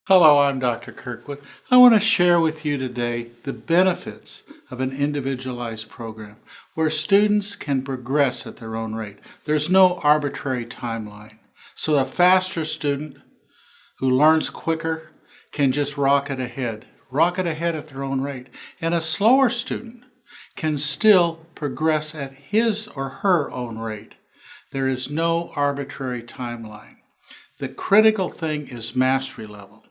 Hello, I'm Dr. Kirkwood. I want to share with you today the benefits of an individualized program where students can progress at their own rate. There's no arbitrary timeline. So a faster student who learns quicker can just rocket ahead at their own rate. And a slower student can still progress at his or her own rate. There is no arbitrary timeline. The critical thing is mastery level.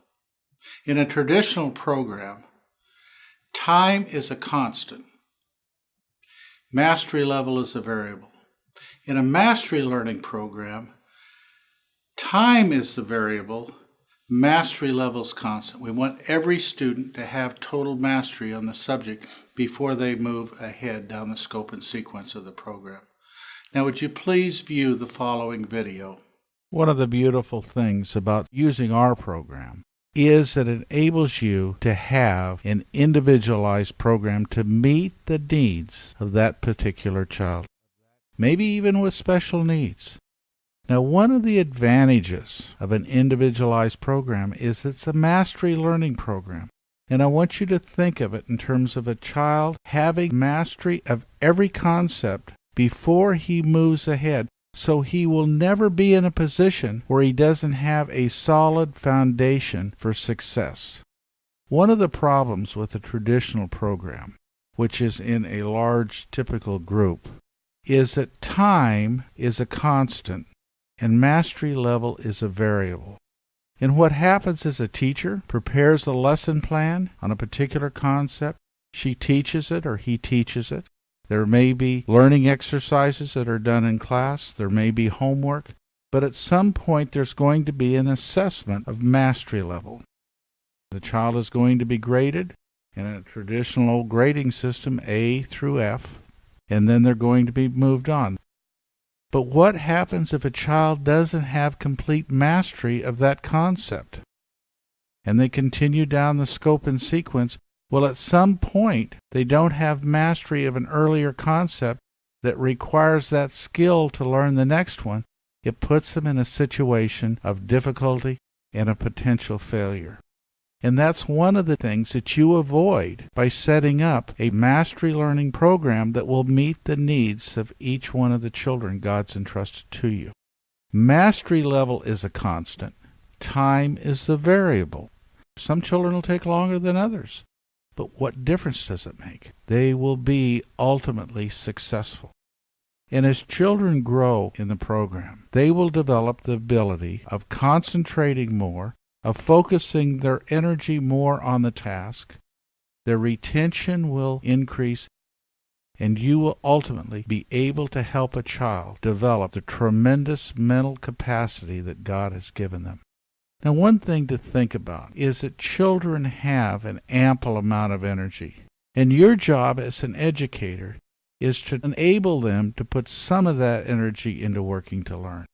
In a traditional program, time is a constant. Mastery level is a variable. In a mastery learning program, time is the variable, mastery level is constant. We want every student to have total mastery on the subject before they move ahead down the scope and sequence of the program. Now, would you please view the following video? One of the beautiful things about using our program is that it enables you to have an individualized program to meet the needs of that particular child, maybe even with special needs. Now, one of the advantages of an individualized program is it's a mastery learning program. And I want you to think of it in terms of a child having mastery of every concept before he moves ahead. So he will never be in a position where he doesn't have a solid foundation for success. One of the problems with a traditional program, which is in a large typical group, is that time is a constant and mastery level is a variable. And what happens is a teacher prepares a lesson plan on a particular concept. She teaches it or he teaches it. There may be learning exercises that are done in class. There may be homework. But at some point there's going to be an assessment of mastery level. The child is going to be graded in a traditional old grading system, A through F, and then they're going to be moved on. But what happens if a child doesn't have complete mastery of that concept? And they continue down the scope and sequence. Well, at some point, they don't have mastery of an earlier concept that requires that skill to learn the next one. It puts them in a situation of difficulty and a potential failure. And that's one of the things that you avoid by setting up a mastery learning program that will meet the needs of each one of the children God's entrusted to you. Mastery level is a constant. Time is the variable. Some children will take longer than others. But what difference does it make? They will be ultimately successful. And as children grow in the program, they will develop the ability of concentrating more, of focusing their energy more on the task. Their retention will increase, and you will ultimately be able to help a child develop the tremendous mental capacity that God has given them. Now, one thing to think about is that children have an ample amount of energy, and your job as an educator is to enable them to put some of that energy into working to learn.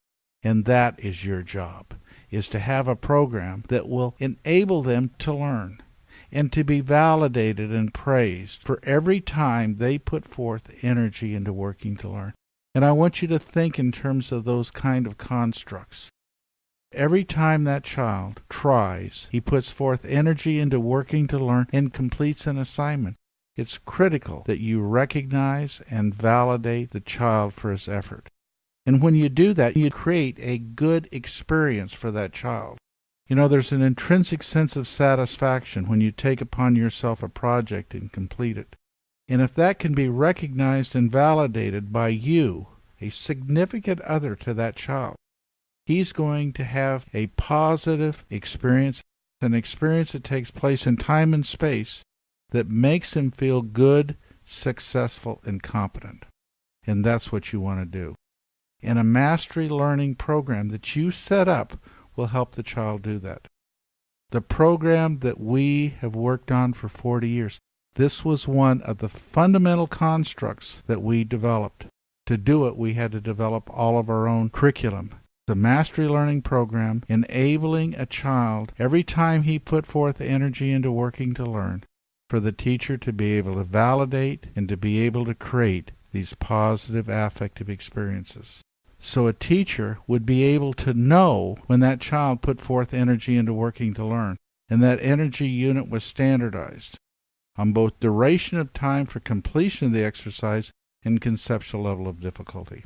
And that is your job, is to have a program that will enable them to learn and to be validated and praised for every time they put forth energy into working to learn. And I want you to think in terms of those kind of constructs. Every time that child tries, he puts forth energy into working to learn and completes an assignment. It's critical that you recognize and validate the child for his effort. And when you do that, you create a good experience for that child. You know, there's an intrinsic sense of satisfaction when you take upon yourself a project and complete it. And if that can be recognized and validated by you, a significant other to that child, he's going to have a positive experience, an experience that takes place in time and space that makes him feel good, successful, and competent. And that's what you want to do. And a mastery learning program that you set up will help the child do that. The program that we have worked on for 40 years, this was one of the fundamental constructs that we developed. To do it, we had to develop all of our own curriculum. The mastery learning program enabling a child, every time he put forth energy into working to learn, for the teacher to be able to validate and to be able to create these positive affective experiences. So a teacher would be able to know when that child put forth energy into working to learn. and that energy unit was standardized on both duration of time for completion of the exercise and conceptual level of difficulty.